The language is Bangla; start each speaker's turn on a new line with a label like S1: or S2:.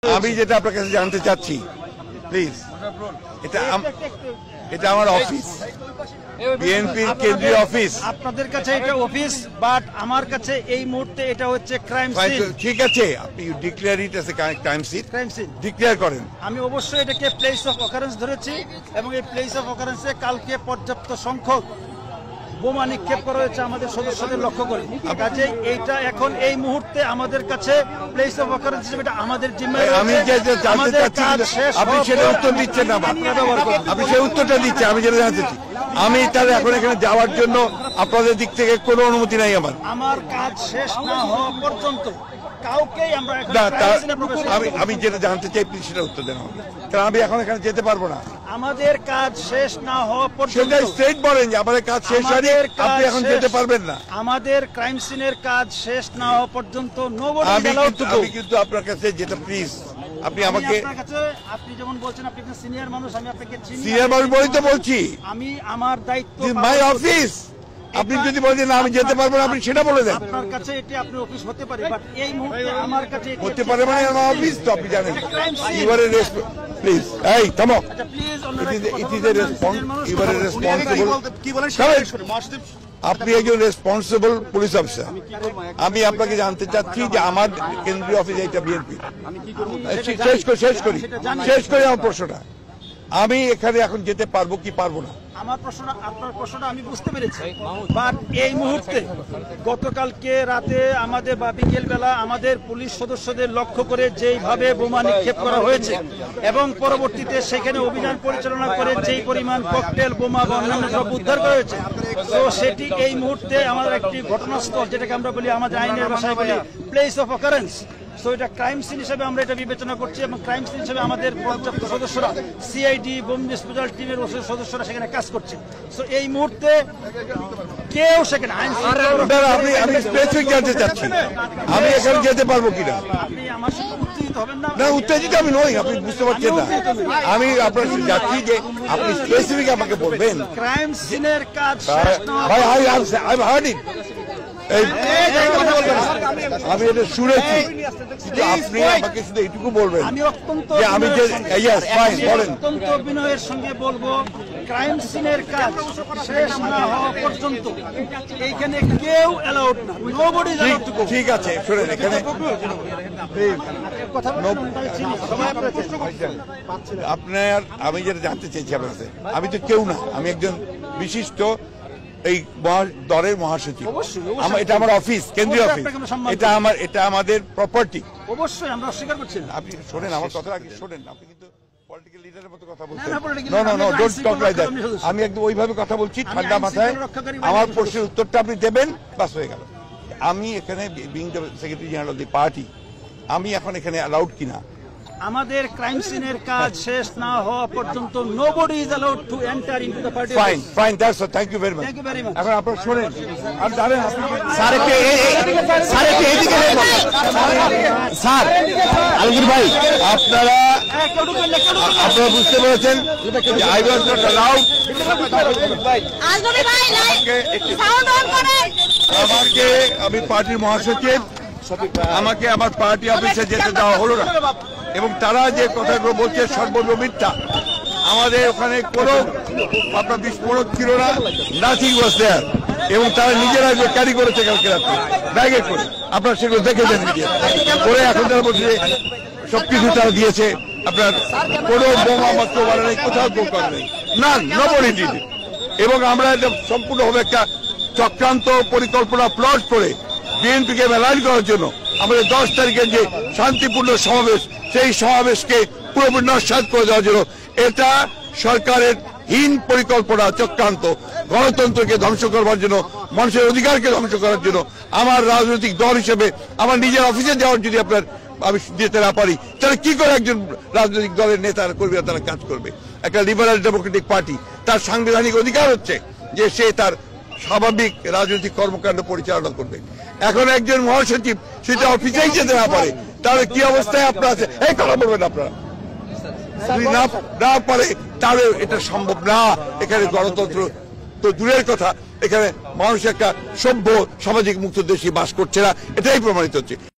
S1: আমি যেটা আপনার কাছে জানতে চাচ্ছি প্লিজ, এটা আমার অফিস, বিএনপির কেন্দ্রীয় অফিস।
S2: আপনাদের কাছে এটা অফিস, বাট আমার কাছে এই মুহূর্তে এটা হচ্ছে ক্রাইম সিন।
S1: ঠিক আছে, আপনি declare it as a crime scene, declare করেন।
S2: আমি অবশ্যই এটাকে প্লেস অফ অকারেন্স ধরেছি এবং এই প্লেস অফ অকারেন্সে কালকে পর্যাপ্ত সংখ্যক বোমা নিক্ষেপ করা হয়েছে আমাদের সদস্যদের লক্ষ্য করে। কাজে এইটা এখন এই মুহূর্তে আমাদের কাছে প্লেস অফ অকারেন্স হিসেবে এটা আমাদের জিম্মায়।
S1: আমি জানতে চাচ্ছি, আপনি সেটা উত্তর দিচ্ছেন না, আপনি সেই উত্তরটা দিচ্ছেন। আমি যেটা জানতে চাচ্ছি, আমি তাহলে এখন এখানে যাওয়ার জন্য আপনাদের দিক থেকে কোনো অনুমতি নাই আমার
S2: কাজ শেষ না হওয়া পর্যন্ত কাউকেই আমরা
S1: আমি যেটা জানতে চাই প্লিজ সেটা উত্তর দেন আমাকে, কারণ আমি এখন এখানে যেতে পারবো না।
S2: আমাদের কাজ শেষ না হওয়া পর্যন্ত
S1: স্ট্রেট বলেন যে আমাদের কাজ শেষ হয়নি, আপনি এখন যেতে পারবেন না।
S2: আমাদের ক্রাইম সিনের কাজ শেষ না হওয়া পর্যন্ত
S1: আমি কিন্তু আপনার কাছে যেটা প্লিজ আপনি আমাকে,
S2: আপনি যেমন বলছেন আপনি সিনিয়র মানুষ, আমি আপনাকে
S1: সিনিয়র মানুষ বলেই তো বলছি।
S2: আমি আমার দায়িত্ব,
S1: মাই অফিস। আপনি যদি বলেন না আমি যেতে পারবো না, আপনি সেটা বলে দেন।
S2: আপনার কাছে এটি আপনার অফিস হতে পারে, বাট এই মুহূর্তে আমার কাছে
S1: হতে পারে মানে আমার অফিস তো, আপনি জানেন। এবারে প্লিজ এই থামো, ইট ইজ এ রেসপন্স, এবারে রেসপন্সিবল কি বলেন, আপনি একজন রেসপন্সিবল পুলিশ অফিসার। আমি আপনাকে জানতে চাচ্ছি যে আমার কেন্দ্রীয় অফিস এইটা বিএনপি। শেষ করি আমার প্রশ্নটা। আমি এখানে এখন যেতে পারবো কি পারবো না?
S2: আপনার প্রশ্নটা আমি বুঝতে পেরেছি, বাট এই মুহূর্তে গতকালকে রাতে আমাদের বা বিকেল বেলা আমাদের পুলিশ সদস্যদের লক্ষ্য করে যেইভাবে বোমা নিক্ষেপ করা হয়েছে এবং পরবর্তীতে সেখানে অভিযান পরিচালনা করে যেই পরিমাণ ককটেল বোমা বা অন্যান্য দ্রব্য উদ্ধার করা হয়েছে, তো সেটি এই মুহূর্তে আমাদের একটি ঘটনাস্থল, যেটাকে আমরা বলি আমাদের আইনের ভাষায় বলি প্লেস অফ অকারেন্স। সো এটা ক্রাইম সিন হিসেবে আমরা এটা বিবেচনা করছি এবং ক্রাইম সিন হিসেবে আমাদের পর্যাপ্ত সদস্যরা, সিআইডি বোম ডিসপোজাল টিমের সদস্যরা সেখানে কাজ করছে। সো এই মুহূর্তে কেউ সেখানে
S1: আমি স্পেসিফিক জানতে চাচ্ছি আমি এখানে যেতে পারবো কিনা।
S2: আপনি আমার সাথে উত্তেজিত হবেন না।
S1: না, উত্তেজিত আমি নই, আপনি বুঝতে পারছেন না। আমি আপনার সাথে যাচ্ছি যে আপনি স্পেসিফিক আমাকে বলবেন
S2: ক্রাইম সিনের কাজ শেষ না
S1: ভাই। আই হার্ড ইট, আমি এটা শুনেছি, কিন্তু আপনি আমাকে শুধু এইটুকু বলবেন যে আমি যে বলেন।
S2: অত্যন্ত বিনয়ের সঙ্গে বলবো, ক্রাইম সিনের কাজ শেষ না হওয়া পর্যন্ত এইখানে কেউ অ্যালাউড না, nobody is allowed to go.
S1: ঠিক আছে, শুনেন এখানে আপনার, আমি যেটা জানতে চাইছি আপনার কাছে, আমি তো কেউ না, আমি একজন বিশিষ্ট এই দলের মহাসচিব। এটা আমার অফিস, কেন্দ্রীয় অফিস, এটা আমাদের প্রপার্টি।
S2: অবশ্যই আমরা অস্বীকার করছি না।
S1: আপনি শোনেন আমার কথা, আগে শোনেন। আপনি কিন্তু পলিটিক্যাল লিডারের মতো কথা বলছেন। No, don't talk like that. আমি একদম ওইভাবে কথা বলছি ঠান্ডা মাথায়। আমার প্রশ্নের উত্তরটা আপনি দেবেন, বাস হয়ে গেল। আমি এখানে being the secretary general of the party, আমি এখন এখানে অ্যালাউড কিনা?
S2: আমাদের ক্রাইম সিনের কাজ শেষ না হওয়া পর্যন্ত nobody is allowed to enter into the party.
S1: Fine, that's all. Thank you very much. এখন আপনারা শুনেন, আর জানেন
S3: স্যার একটু এদিকে স্যার আলমগীর ভাই,
S1: আপনারা বুঝতে পেরেছেন আই ওয়াজ নট অ্যালাউড। আমাকে, আমি পার্টির মহাসচিব, আমাকে আমার পার্টি অফিসে যেতে দেওয়া হলো না এবং তারা যে কথাগুলো বলছে সর্বত্র মিথ্যা। আমাদের ওখানে কোনো আপনার বিস্ফোরক ছিল না, নাথিং ওয়াজ দেয়ার, এবং তারা নিজেরা ক্যারি করেছে কালকে রাত্রে ব্যাগে করে। আপনারা সেগুলো দেখেছেন করে। এখন তারা বলছে সবকিছু তারা দিয়েছে, আপনার কোনো বোমা মাত্র বলে নেই, কোথাও কেউ করে নেই, না নবরী দিদি। এবং আমরা এটা সম্পূর্ণভাবে একটা চক্রান্ত পরিকল্পনা প্লট করে বিএনপিকে মেলাইন করার জন্য আমাদের 10 তারিখের যে শান্তিপূর্ণ সমাবেশ, সেই সমাবেশকে পুরোপুরি নস্যাৎ করে দেওয়ার জন্য এটা সরকারের হীন পরিকল্পনা, চক্রান্ত, গণতন্ত্রকে ধ্বংস করবার জন্য, মানুষের অধিকারকে ধ্বংস করার জন্য। আমার রাজনৈতিক দল হিসেবে আমার নিজের অফিসে যাওয়ার যদি আমি যেতে না পারি, তাহলে কি করে একজন রাজনৈতিক দলের নেতারা কর্মীরা তারা কাজ করবে? একটা লিবারাল ডেমোক্রেটিক পার্টি, তার সাংবিধানিক অধিকার হচ্ছে যে সে তার স্বাভাবিক রাজনৈতিক কর্মকাণ্ড পরিচালনা করবে। এখন একজন মহাসচিব সেটা অফিসেই যেতে না পারে, তাহলে কি অবস্থায় আপনারা আছে? এই কথা বলবেন আপনারা, যদি না পারে তাহলে এটা সম্ভব না। এখানে গণতন্ত্র তো দূরের কথা, এখানে মানুষ একটা সভ্য সামাজিক মুক্ত দেশে বাস করছে না, এটাই প্রমাণিত হচ্ছে।